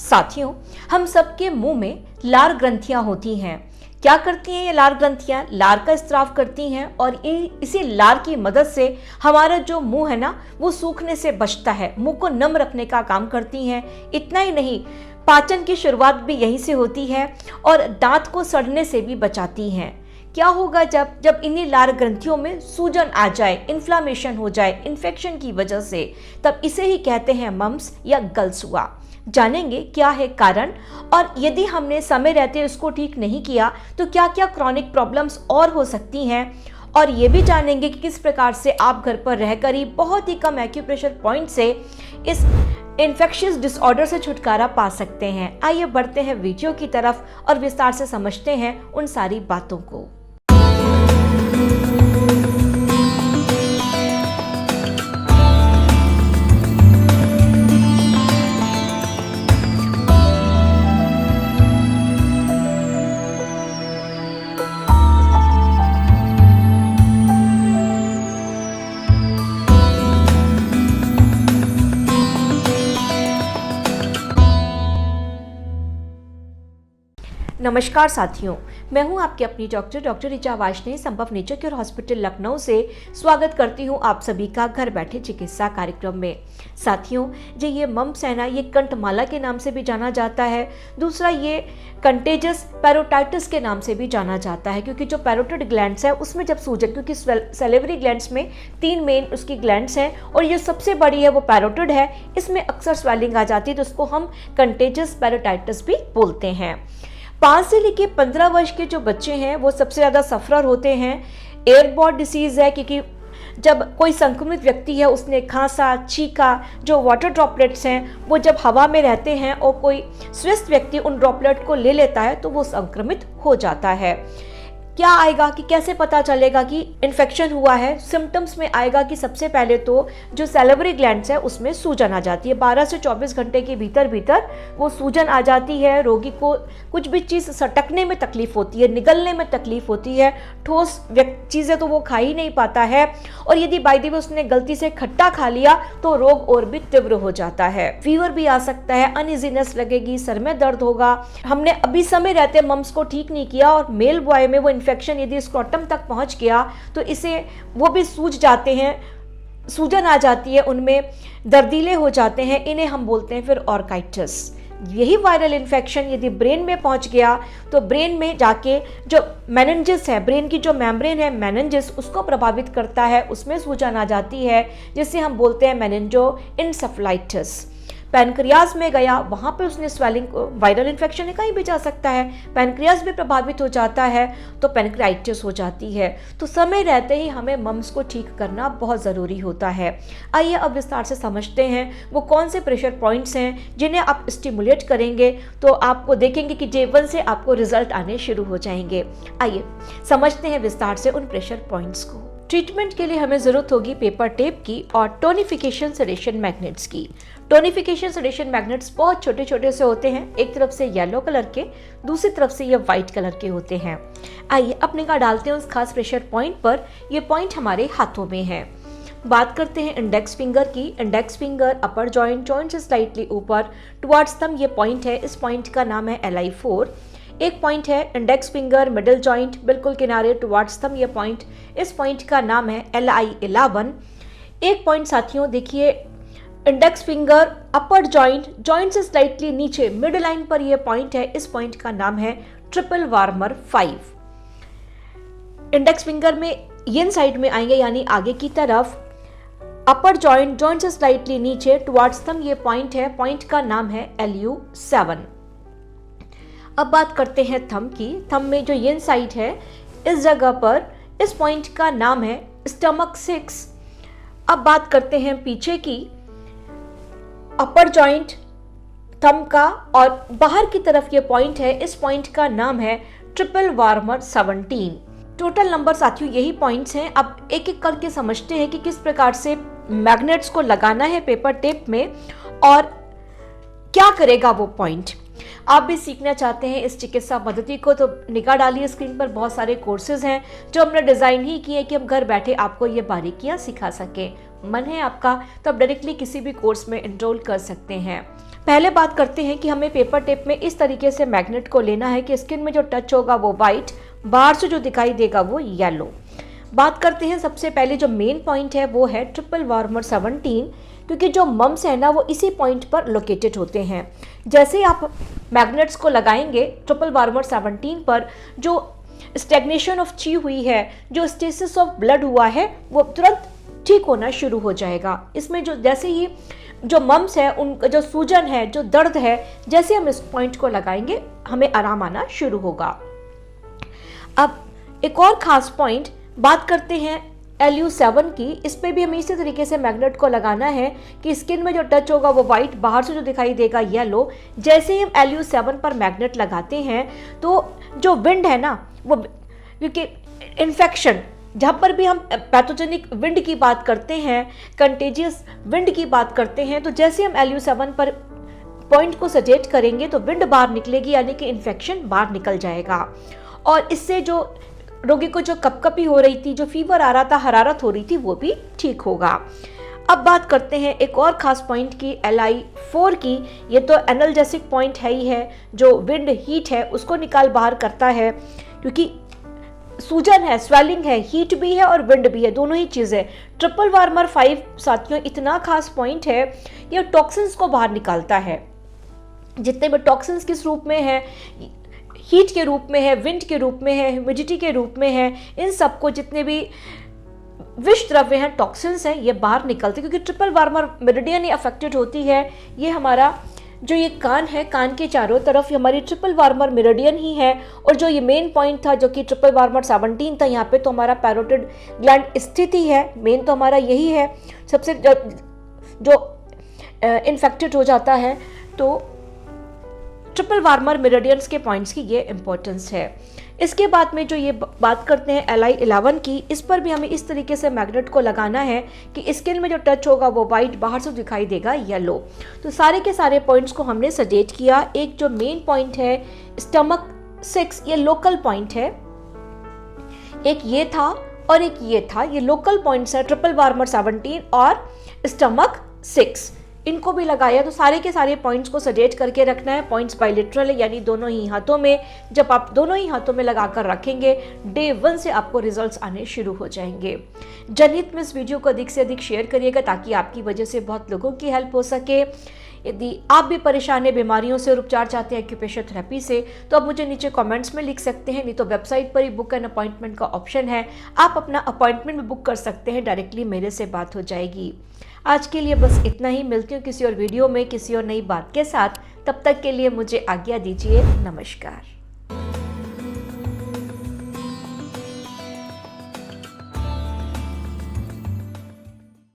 साथियों, हम सबके मुंह में लार ग्रंथियां होती हैं। क्या करती हैं ये लार ग्रंथियां? लार का स्त्राव करती हैं और इसी लार की मदद से हमारा जो मुंह है ना, वो सूखने से बचता है, मुंह को नम रखने का काम करती हैं। इतना ही नहीं, पाचन की शुरुआत भी यहीं से होती है और दांत को सड़ने से भी बचाती हैं। क्या होगा जब इन्हीं लार ग्रंथियों में सूजन आ जाए, इन्फ्लामेशन हो जाए इन्फेक्शन की वजह से, तब इसे ही कहते हैं मम्स या गलसुआ। जानेंगे क्या है कारण, और यदि हमने समय रहते इसको ठीक नहीं किया तो क्या क्या क्रॉनिक प्रॉब्लम्स और हो सकती हैं। और ये भी जानेंगे कि किस प्रकार से आप घर पर रहकर ही बहुत ही कम एक्यूप्रेशर पॉइंट से इस इन्फेक्शियस डिसऑर्डर से छुटकारा पा सकते हैं। आइए बढ़ते हैं वीडियो की तरफ और विस्तार से समझते हैं उन सारी बातों को। नमस्कार साथियों, मैं हूं आपकी अपनी डॉक्टर ऋचा वार्ष्णेय, संभव नेचर केयर हॉस्पिटल लखनऊ से स्वागत करती हूं आप सभी का घर बैठे चिकित्सा कार्यक्रम में। साथियों, ये मम्प्स है ना, ये कंठमाला के नाम से भी जाना जाता है। दूसरा, ये कंटेजस पैरोटाइटिस के नाम से भी जाना जाता है, क्योंकि जो पैरोटिड ग्लैंड्स है उसमें जब सूजन, क्योंकि सैलिवरी ग्लैंड्स में 3 मेन उसकी ग्लैंड्स हैं और ये सबसे बड़ी है वो पैरोटिड है, इसमें अक्सर स्वेलिंग आ जाती है, तो उसको हम कंटेजस पैरोटाइटिस भी बोलते हैं। 5 से लेकर 15 वर्ष के जो बच्चे हैं वो सबसे ज़्यादा सफरर होते हैं। एयरबॉर्न डिसीज़ है, क्योंकि जब कोई संक्रमित व्यक्ति है उसने खांसा, छींका, जो वाटर ड्रॉपलेट्स हैं वो जब हवा में रहते हैं और कोई स्वस्थ व्यक्ति उन ड्रॉपलेट को ले लेता है तो वो संक्रमित हो जाता है। क्या आएगा कि कैसे पता चलेगा कि इन्फेक्शन हुआ है? सिम्टम्स में आएगा कि सबसे पहले तो जो सैलिवरी ग्लैंड्स है उसमें सूजन आ जाती है। 12 से 24 घंटे के भीतर वो सूजन आ जाती है। रोगी को कुछ भी चीज़ सटकने में तकलीफ होती है, निगलने में तकलीफ होती है, ठोस चीज़ें तो वो खा ही नहीं पाता है, और यदि बाय द वे उसने गलती से खट्टा खा लिया तो रोग और भी तीव्र हो जाता है। फीवर भी आ सकता है, अनइजीनेस लगेगी, सर में दर्द होगा। हमने अभी समय रहते मम्स को ठीक नहीं किया और मेल बॉय में वो इन्फेक्शन यदि स्क्रोटम तक पहुंच गया तो इसे वो भी सूज जाते हैं, सूजन आ जाती है, उनमें दर्दीले हो जाते हैं, इन्हें हम बोलते हैं फिर ऑर्काइटिस। यही वायरल इन्फेक्शन यदि ब्रेन में पहुंच गया तो ब्रेन में जाके जो मेनिंजिस है, ब्रेन की जो मेम्ब्रेन है मेनिंजिस, उसको प्रभावित करता है, उसमें सूजन आ जाती है, जिसे हम बोलते हैं मेनिंजोइंसेफेलाइटिस। पैनक्रियाज में गया, वहाँ पे उसने स्वेलिंग, वायरल इन्फेक्शन है, कहीं भी जा सकता है, पैनक्रियाज भी प्रभावित हो जाता है तो पैनक्रियाइटिस हो जाती है। तो समय रहते ही हमें मम्स को ठीक करना बहुत ज़रूरी होता है। आइए अब विस्तार से समझते हैं वो कौन से प्रेशर पॉइंट्स हैं जिन्हें आप स्टिमुलेट करेंगे तो आपको देखेंगे कि J1 से आपको रिजल्ट आने शुरू हो जाएंगे। आइए समझते हैं विस्तार से उन प्रेशर पॉइंट्स को। ट्रीटमेंट के लिए हमें ज़रूरत होगी पेपर टेप की और टोनिफिकेशन सेडेशन मैग्नेट्स की। टोनिफिकेशन सेडेशन मैग्नेट्स बहुत छोटे छोटे से होते हैं, एक तरफ से येलो कलर के, दूसरी तरफ से ये वाइट कलर के होते हैं। आइए अब निगाह डालते हैं उस खास प्रेशर पॉइंट पर। ये पॉइंट हमारे हाथों में है। बात करते हैं इंडेक्स फिंगर की। इंडेक्स फिंगर अपर जॉइंट से स्लाइटली ऊपर टुवर्ड्स थंब ये पॉइंट है, इस पॉइंट का नाम है LI4। एक पॉइंट है इंडेक्स फिंगर मिडिल जॉइंट बिल्कुल किनारे टुवर्ड्स थंब ये पॉइंट, इस पॉइंट का नाम है LI11। एक पॉइंट साथियों देखिए, इंडेक्स फिंगर अपर जॉइंट से स्लाइटली नीचे मिड लाइन पर यह पॉइंट है, इस पॉइंट का नाम है ट्रिपल वार्मर 5। इंडेक्स फिंगर में इन साइड में आएंगे यानी आगे की तरफ, अपर जॉइंट से स्लाइटली नीचे टुवर्ड्स थंब ये पॉइंट है, पॉइंट का नाम है LU7। अब बात करते हैं थंब की। थंब में जो ये साइड है इस जगह पर, इस पॉइंट का नाम है स्टमक 6। अब बात करते हैं पीछे की, अपर जॉइंट थंब का और बाहर की तरफ ये पॉइंट है, इस पॉइंट का नाम है ट्रिपल वार्मर 17। टोटल नंबर साथियों यही पॉइंट्स हैं। अब एक एक करके समझते हैं कि किस प्रकार से मैग्नेट्स को लगाना है पेपर टेप में और क्या करेगा वो पॉइंट। आप भी सीखना चाहते हैं इस चिकित्सा पद्धति को तो निगाह डालिए, स्क्रीन पर बहुत सारे कोर्सेज हैं जो हमने डिज़ाइन ही किए कि हम घर बैठे आपको ये बारीकियां सिखा सकें। मन है आपका तो आप डायरेक्टली किसी भी कोर्स में एनरोल कर सकते हैं। पहले बात करते हैं कि हमें पेपर टेप में इस तरीके से मैग्नेट को लेना है कि स्किन में जो टच होगा वो वाइट, बाहर से जो दिखाई देगा वो येलो। बात करते हैं सबसे पहले जो मेन पॉइंट है वो है ट्रिपल वार्मर 17, क्योंकि जो मम्स है ना वो इसी पॉइंट पर लोकेटेड होते हैं। जैसे ही आप मैग्नेट्स को लगाएंगे ट्रिपल वार्मर 17 पर, जो स्टेग्नेशन ऑफ ची हुई है, जो स्टेसिस ऑफ ब्लड हुआ है, वो तुरंत ठीक होना शुरू हो जाएगा। इसमें जो जैसे ही जो मम्स है, उनका जो सूजन है, जो दर्द है, जैसे हम इस पॉइंट को लगाएंगे हमें आराम आना शुरू होगा। अब एक और खास पॉइंट बात करते हैं LU7 की। इस पे भी हमें इसी तरीके से मैग्नेट को लगाना है कि स्किन में जो टच होगा वो वाइट, बाहर से जो दिखाई देगा येलो। जैसे ही हम LU7 पर मैग्नेट लगाते हैं तो जो विंड है ना वो, क्योंकि इन्फेक्शन, जहाँ पर भी हम पैथोजेनिक विंड की बात करते हैं, कंटेजियस विंड की बात करते हैं, तो जैसे हम LU7 पर पॉइंट को सजेस्ट करेंगे तो विंड बाहर निकलेगी, यानी कि इन्फेक्शन बाहर निकल जाएगा। और इससे जो रोगी को जो कपकपी हो रही थी, जो फीवर आ रहा था, हरारत हो रही थी, वो भी ठीक होगा। अब बात करते हैं एक और खास पॉइंट की, LI4 की। ये तो एनाल्जेसिक पॉइंट है ही है, जो विंड हीट है उसको निकाल बाहर करता है, क्योंकि सूजन है, स्वेलिंग है, हीट भी है और विंड भी है, दोनों ही चीज़ें। ट्रिपल वार्मर 5 साथियों इतना खास पॉइंट है, ये टॉक्सिन्स को बाहर निकालता है। जितने भी टॉक्सिन्स किस रूप में है, हीट के रूप में है, विंड के रूप में है, ह्यूमिडिटी के रूप में है, इन सबको जितने भी विष द्रव्य हैं, टॉक्सिन्स हैं, ये बाहर निकलते हैं, क्योंकि ट्रिपल वार्मर मेरिडियन ही अफेक्टेड होती है। ये हमारा जो ये कान है, कान के चारों तरफ हमारी ट्रिपल वार्मर मेरिडियन ही है। और जो ये मेन पॉइंट था जो कि ट्रिपल वार्मर 17 था, यहाँ पे तो हमारा पैरोटिड ग्लैंड स्थित ही है, मेन तो हमारा यही है। सबसे जो इन्फेक्टेड हो जाता है तो ट्रिपल वार्मर मेरिडियंस के पॉइंट्स की ये इंपॉर्टेंस है। इसके बाद में जो ये बात करते हैं LI11 की, इस पर भी हमें इस तरीके से मैग्नेट को लगाना है कि स्किन में जो टच होगा वो वाइट, बाहर से दिखाई देगा येलो। तो सारे के सारे पॉइंट्स को हमने सजेस्ट किया। एक जो मेन पॉइंट है स्टमक 6, ये लोकल पॉइंट है, एक ये था और एक ये था, ये लोकल पॉइंट्स है ट्रिपल वार्मर 17 और स्टमक 6, इनको भी लगाया। तो सारे के सारे पॉइंट्स को सजेस्ट करके रखना है। पॉइंट्स बाइलेटरल है, यानी दोनों ही हाथों में। जब आप दोनों ही हाथों में लगाकर रखेंगे, डे 1 से आपको रिजल्ट्स आने शुरू हो जाएंगे। जनहित में इस वीडियो को अधिक से अधिक शेयर करिएगा, ताकि आपकी वजह से बहुत लोगों की हेल्प हो सके। यदि आप भी परेशान है बीमारियों से और उपचार चाहते हैं एक्यूप्रेशर थेरेपी से, तो आप मुझे नीचे कमेंट्स में लिख सकते हैं, नहीं तो वेबसाइट पर ही बुक एन अपॉइंटमेंट का ऑप्शन है, आप अपना अपॉइंटमेंट भी बुक कर सकते हैं, डायरेक्टली मेरे से बात हो जाएगी। आज के लिए बस इतना ही, मिलती हूँ किसी और वीडियो में किसी और नई बात के साथ। तब तक के लिए मुझे आज्ञा दीजिए, नमस्कार।